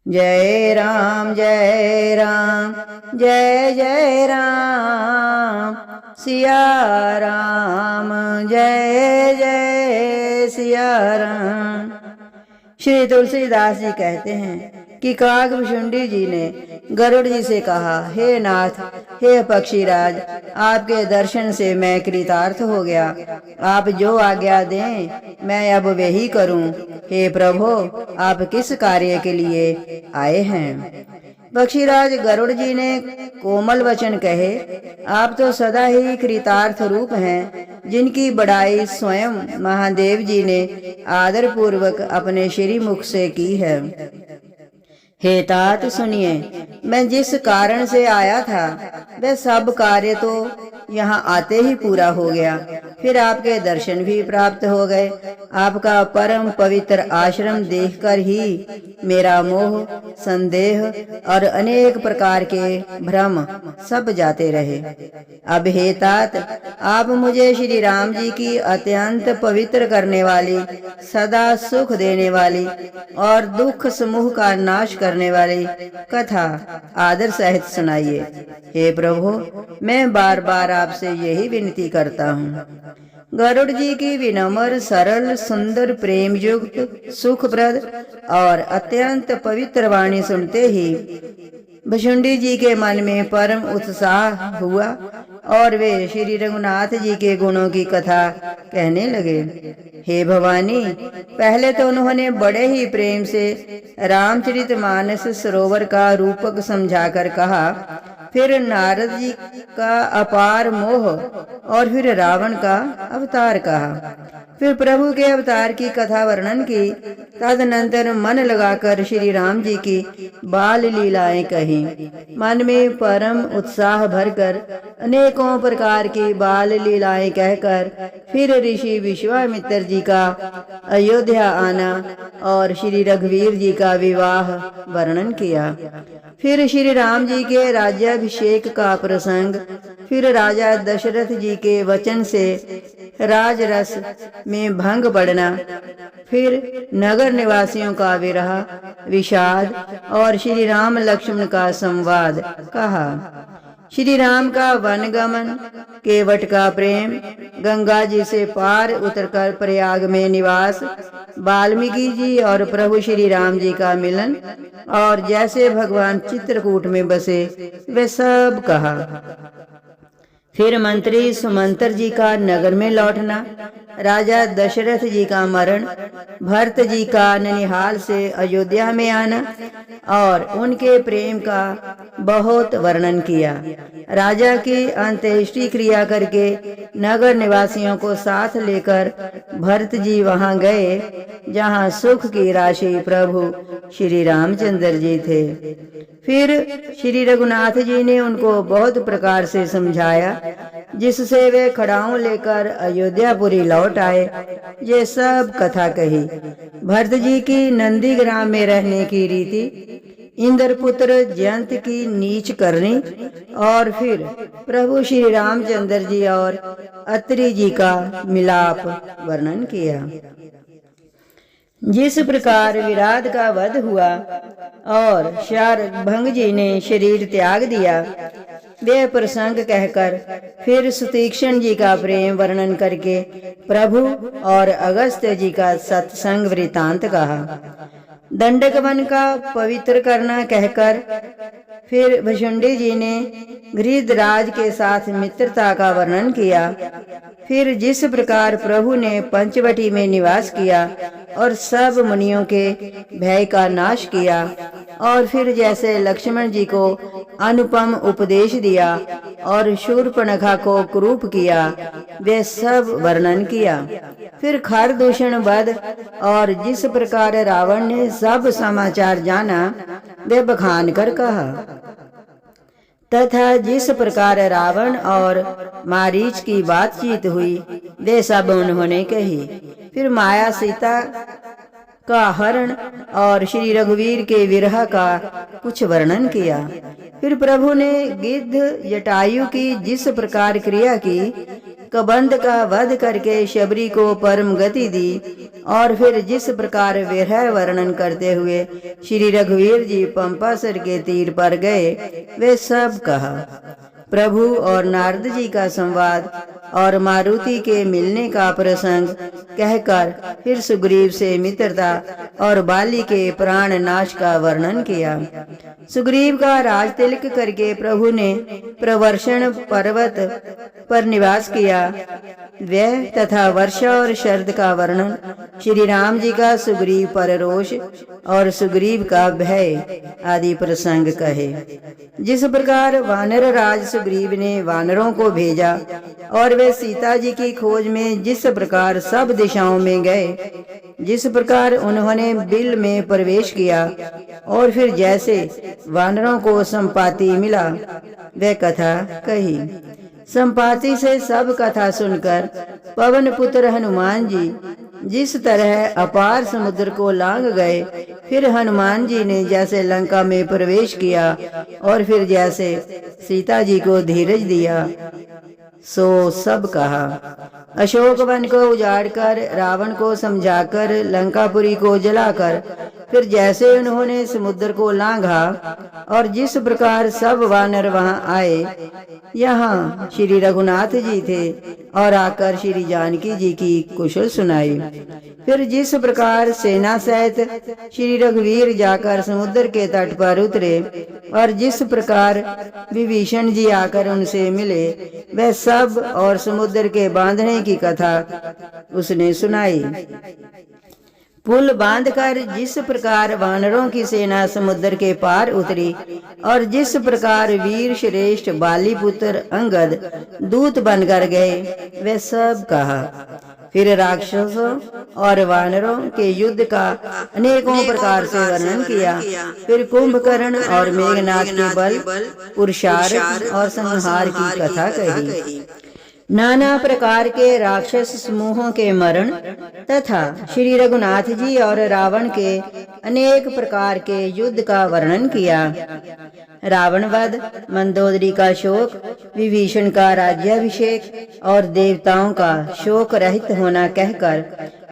जय राम जय राम जय जय राम सिया राम जय जय सिया राम। श्री तुलसीदास जी कहते हैं कि काकभुशुंडी जी ने गरुड़ जी से कहा, हे नाथ, हे पक्षीराज, आपके दर्शन से मैं कृतार्थ हो गया। आप जो आज्ञा दें मैं अब वही करूं। हे प्रभु, आप किस कार्य के लिए आए हैं? पक्षीराज गरुड़ जी ने कोमल वचन कहे, आप तो सदा ही कृतार्थ रूप हैं, जिनकी बड़ाई स्वयं महादेव जी ने आदर पूर्वक अपने श्री मुख से की है। हे तात सुनिए, मैं जिस कारण से आया था वह सब कार्य तो यहाँ आते ही पूरा हो गया। फिर आपके दर्शन भी प्राप्त हो गए। आपका परम पवित्र आश्रम देखकर ही मेरा मोह, संदेह और अनेक प्रकार के भ्रम सब जाते रहे। अब हे तात, आप मुझे श्री राम जी की अत्यंत पवित्र करने वाली, सदा सुख देने वाली और दुख समूह का नाश करने वाली कथा आदर सहित सुनाइए। हे प्रभु, मैं बार बार आपसे यही विनती करता हूँ। गरुड़ जी की विनम्र, सरल, सुंदर, प्रेम युक्त, सुखप्रद और अत्यंत पवित्र वाणी सुनते ही भुशुंडी जी के मन में परम उत्साह हुआ और वे श्री रघुनाथ जी के गुणों की कथा कहने लगे। हे भवानी, पहले तो उन्होंने बड़े ही प्रेम से रामचरितमानस सरोवर का रूपक समझाकर कहा, फिर नारद जी का अपार मोह और फिर रावण का अवतार कहा, फिर प्रभु के अवतार की कथा वर्णन की। तदनंतर मन लगाकर श्री राम जी की बाल लीलाएं कही। मन में परम उत्साह भरकर अनेकों प्रकार की बाल लीलाएं कहकर फिर ऋषि विश्वामित्र जी का अयोध्या आना और श्री रघुवीर जी का विवाह वर्णन किया। फिर श्री राम जी के राज्याभिषेक का प्रसंग, फिर राजा दशरथ जी के वचन से राजरस में भंग पड़ना, फिर नगर निवासियों का विरह, विषाद और श्री राम लक्ष्मण का संवाद कहा। श्री राम का वनगमन, केवट का प्रेम, गंगा जी से पार उतरकर प्रयाग में निवास, वाल्मीकि जी और प्रभु श्री राम जी का मिलन और जैसे भगवान चित्रकूट में बसे वे सब कहा। फिर मंत्री सुमंत्र जी का नगर में लौटना, राजा दशरथ जी का मरण, भरत जी का ननिहाल से अयोध्या में आना और उनके प्रेम का बहुत वर्णन किया। राजा की अंत्येष्टि क्रिया करके नगर निवासियों को साथ लेकर भरत जी वहां गए जहां सुख की राशि प्रभु श्री रामचंद्र जी थे। फिर श्री रघुनाथ जी ने उनको बहुत प्रकार से समझाया, जिससे वे खड़ाऊ लेकर अयोध्यापुरी लौट आए। ये सब कथा कही। भरत जी की नंदीग्राम में रहने की रीति, इंद्रपुत्र जयंत की नीच करनी और फिर प्रभु श्री रामचंद्र जी और अत्रि जी का मिलाप वर्णन किया। जिस प्रकार विराट का वध हुआ और शारभंग जी ने शरीर त्याग दिया, वे प्रसंग कहकर फिर सुतीक्ष्ण जी का प्रेम वर्णन करके प्रभु और अगस्त्य जी का सत्संग वृतांत कहा। दंडक वन का पवित्र करना कहकर फिर भुशुंडी जी ने गृहराज के साथ मित्रता का वर्णन किया। फिर जिस प्रकार प्रभु ने पंचवटी में निवास किया और सब मुनियों के भय का नाश किया और फिर जैसे लक्ष्मण जी को अनुपम उपदेश दिया और शूर्पणखा को क्रूप किया, वे सब वर्णन किया। फिर खरदूषण वध और जिस प्रकार रावण ने सब समाचार जाना, वे बखान कर कहा। तथा जिस प्रकार रावण और मारीच की बातचीत हुई, वे सब उन्होंने कही। फिर माया सीता का हरण और श्री रघुवीर के विरह का कुछ वर्णन किया। फिर प्रभु ने गिद्ध जटायु की जिस प्रकार क्रिया की, कबंध का वध करके शबरी को परम गति दी, और फिर जिस प्रकार विरह वर्णन करते हुए श्री रघुवीर जी पंपासर के तीर पर गए, वे सब कहा। प्रभु और नारद जी का संवाद और मारुति के मिलने का प्रसंग कहकर फिर सुग्रीव से मित्रता और बाली के प्राण नाश का वर्णन किया। सुग्रीव का राज तिलक करके प्रभु ने प्रवर्षण पर्वत पर निवास किया, वह तथा वर्षा और शरद का वर्णन, श्री राम जी का सुग्रीव पर रोष और सुग्रीव का भय आदि प्रसंग कहे। जिस प्रकार वानर राज सुग्रीव ने वानरों को भेजा और वे सीता जी की खोज में जिस प्रकार सब दिशाओं में गए, जिस प्रकार उन्होंने बिल में प्रवेश किया और फिर जैसे वानरों को संपाति मिला, वह कथा कही। संपाति से सब कथा सुनकर पवन पुत्र हनुमान जी जिस तरह अपार समुद्र को लांघ गए, फिर हनुमान जी ने जैसे लंका में प्रवेश किया और फिर जैसे सीता जी को धीरज दिया, सो सब कहा। अशोक वन को उजाड़कर, रावण को समझाकर, लंकापुरी को जलाकर, फिर जैसे उन्होंने समुद्र को लांघा और जिस प्रकार सब वानर वहां आए, यहाँ श्री रघुनाथ जी थे और आकर श्री जानकी जी की कुशल सुनाई। फिर जिस प्रकार सेना सहित श्री रघुवीर जाकर समुद्र के तट पर उतरे और जिस प्रकार विभीषण जी आकर उनसे मिले, वह सब और समुद्र के बांधने की कथा उसने सुनाई। पुल बांधकर जिस प्रकार वानरों की सेना समुद्र के पार उतरी और जिस प्रकार वीर श्रेष्ठ बाली पुत्र अंगद दूत बनकर गए, वे सब कहा। फिर राक्षसों और वानरों के युद्ध का अनेकों प्रकार से वर्णन किया। फिर कुंभकर्ण और मेघनाथ के बल, पुरुषार्थ और संहार की कथा कही। नाना प्रकार के राक्षस समूहों के मरण तथा श्री रघुनाथ जी और रावण के अनेक प्रकार के युद्ध का वर्णन किया। रावण वध, मंदोदरी का शोक, विभीषण का राज्याभिषेक और देवताओं का शोक रहित होना कहकर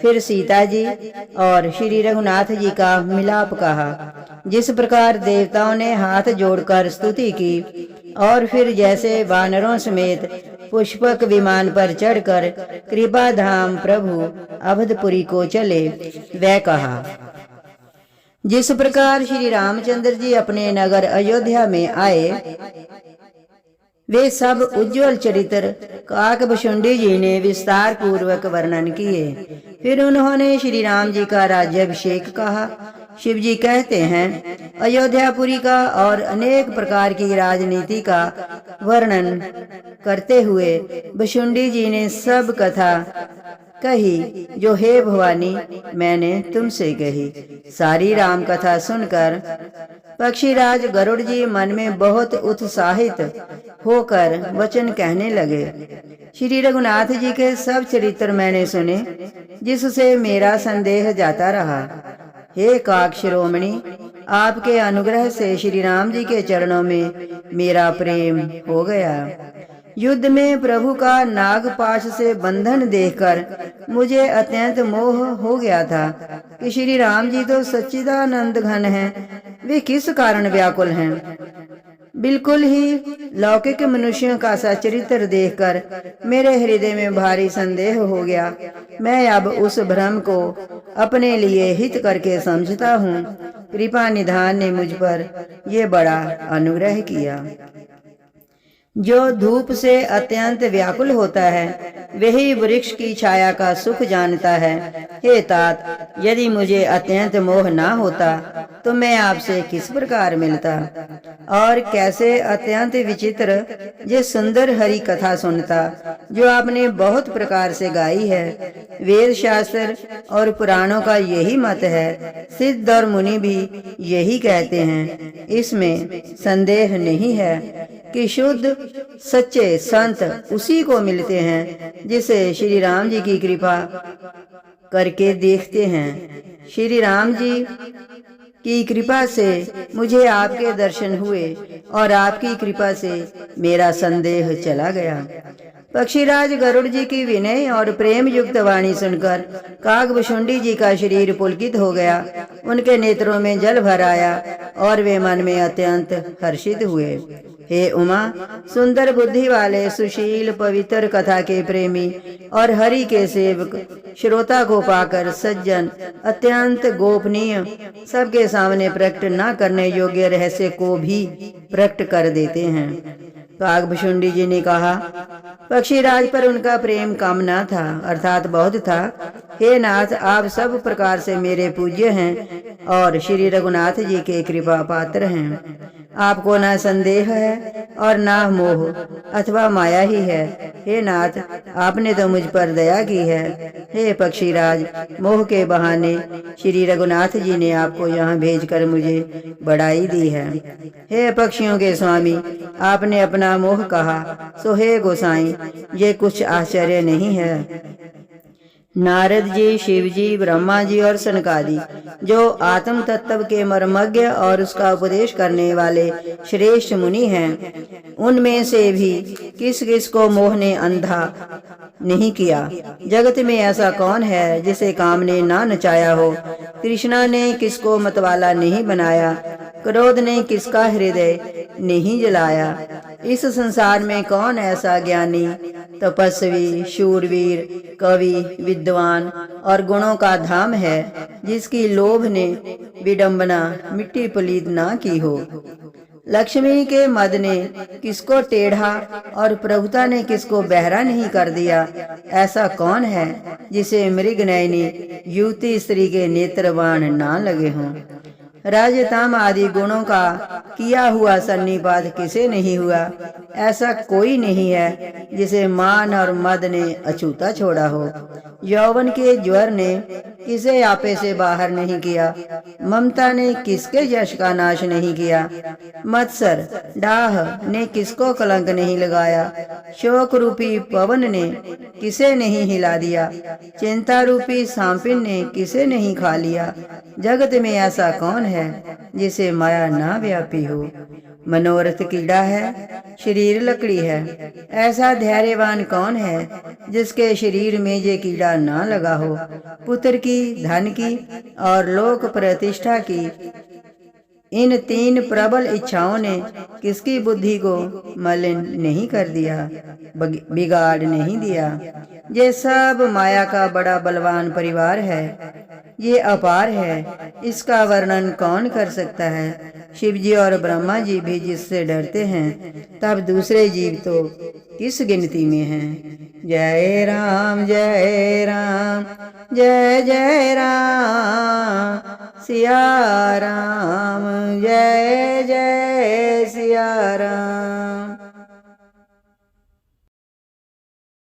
फिर सीता जी और श्री रघुनाथ जी का मिलाप कहा। जिस प्रकार देवताओं ने हाथ जोड़कर स्तुति की और फिर जैसे वानरों समेत पुष्पक विमान पर चढ़कर कृपा धाम प्रभु अवधपुरी को चले, वह कहा। जिस प्रकार श्री रामचंद्र जी अपने नगर अयोध्या में आए, वे सब उज्जवल चरित्र काकभुशुंडी जी ने विस्तार पूर्वक वर्णन किए। फिर उन्होंने श्री राम जी का राज्याभिषेक कहा। शिव जी कहते हैं, अयोध्यापुरी का और अनेक प्रकार की राजनीति का वर्णन करते हुए भुशुंडी जी ने सब कथा कही जो हे भवानी मैंने तुमसे कही। सारी राम कथा सुनकर पक्षीराज गरुड़ जी मन में बहुत उत्साहित होकर वचन कहने लगे। श्री रघुनाथ जी के सब चरित्र मैंने सुने, जिससे मेरा संदेह जाता रहा। हे काक शिरोमणि, आपके अनुग्रह से श्री राम जी के चरणों में मेरा प्रेम हो गया। युद्ध में प्रभु का नागपाश से बंधन देखकर मुझे अत्यंत मोह हो गया था कि श्री राम जी तो सच्चिदानंद घन हैं, वे किस कारण व्याकुल हैं। बिल्कुल ही लौकिक मनुष्यों का सा चरित्र देखकर मेरे हृदय में भारी संदेह हो गया। मैं अब उस भ्रम को अपने लिए हित करके समझता हूँ। कृपा निधान ने मुझ पर ये बड़ा अनुग्रह किया। जो धूप से अत्यंत व्याकुल होता है, वही वृक्ष की छाया का सुख जानता है। हे तात, यदि मुझे अत्यंत मोह ना होता तो मैं आपसे किस प्रकार मिलता और कैसे अत्यंत विचित्र ये सुंदर हरि कथा सुनता जो आपने बहुत प्रकार से गाई है। वेद शास्त्र और पुराणों का यही मत है, सिद्ध और मुनि भी यही कहते हैं। इसमें संदेह नहीं है कि शुद्ध सच्चे संत उसी को मिलते हैं जिसे श्री राम जी की कृपा करके देखते हैं। श्री राम जी की कृपा से मुझे आपके दर्शन हुए और आपकी कृपा से मेरा संदेह चला गया। पक्षीराज गरुड़ जी की विनय और प्रेम युक्त वाणी सुनकर कागभुशुंडी जी का शरीर पुलकित हो गया। उनके नेत्रों में जल भर आया और वे मन में अत्यंत हर्षित हुए। हे उमा, सुंदर बुद्धि वाले, सुशील, पवित्र, कथा के प्रेमी और हरि के सेवक श्रोता को पाकर सज्जन अत्यंत गोपनीय, सबके सामने प्रकट न करने योग्य रहस्य को भी प्रकट कर देते हैं। कागभुशुंडी जी ने कहा, पक्षीराज पर उनका प्रेम कम न था, अर्थात बहुत था। हे नाथ, आप सब प्रकार से मेरे पूज्य हैं और श्री रघुनाथ जी के कृपा पात्र हैं। आपको न संदेह है और न मोह अथवा माया ही है। हे नाथ, आपने तो मुझ पर दया की है। हे पक्षीराज, मोह के बहाने श्री रघुनाथ जी ने आपको यहाँ भेजकर मुझे बड़ाई दी है। हे पक्षियों के स्वामी, आपने अपना मोह कहा, सो हे गोसाई, ये कुछ आश्चर्य नहीं है। नारद जी, शिव जी, ब्रह्मा जी और सनकादि, जो आत्म तत्व के मर्मज्ञ और उसका उपदेश करने वाले श्रेष्ठ मुनि हैं, उनमें से भी किस किस को मोह ने अंधा नहीं किया। जगत में ऐसा कौन है जिसे काम ने ना नचाया हो। कृष्णा ने किसको मतवाला नहीं बनाया, क्रोध ने किसका हृदय नहीं जलाया। इस संसार में कौन ऐसा ज्ञानी, तपस्वी, शूरवीर, कवि, विद्वान और गुणों का धाम है जिसकी लोभ ने विडंबना मिट्टी पलीत ना की हो। लक्ष्मी के मद ने किसको टेढ़ा और प्रभुता ने किसको बहरा नहीं कर दिया। ऐसा कौन है जिसे मृगनयनी युवती स्त्री के नेत्र बाण ना लगे हों। राजताम आदि गुणों का किया हुआ सन्निपात किसे नहीं हुआ। ऐसा कोई नहीं है जिसे मान और मद ने अछूता छोड़ा हो। यौवन के ज्वर ने किसे आपे से बाहर नहीं किया। ममता ने किसके यश का नाश नहीं किया। मत्सर, डाह ने किसको कलंक नहीं लगाया। शोक रूपी पवन ने किसे नहीं हिला दिया। चिंता रूपी सांपिन ने किसे नहीं खा लिया। जगत में ऐसा कौन है जिसे माया ना व्यापी हो। मनोरथ कीड़ा है, शरीर लकड़ी है। ऐसा धैर्यवान कौन है जिसके शरीर में ये कीड़ा ना लगा हो। पुत्र की, धन की और लोक प्रतिष्ठा की इन तीन प्रबल इच्छाओं ने किसकी बुद्धि को मलिन नहीं कर दिया, बिगाड़ नहीं दिया। ये सब माया का बड़ा बलवान परिवार है। ये अपार है, इसका वर्णन कौन कर सकता है। शिव जी और ब्रह्मा जी भी जिससे डरते हैं, तब दूसरे जीव तो किस गिनती में हैं। जय राम जय राम, जय जय राम, सिया राम, जय जय सिया राम।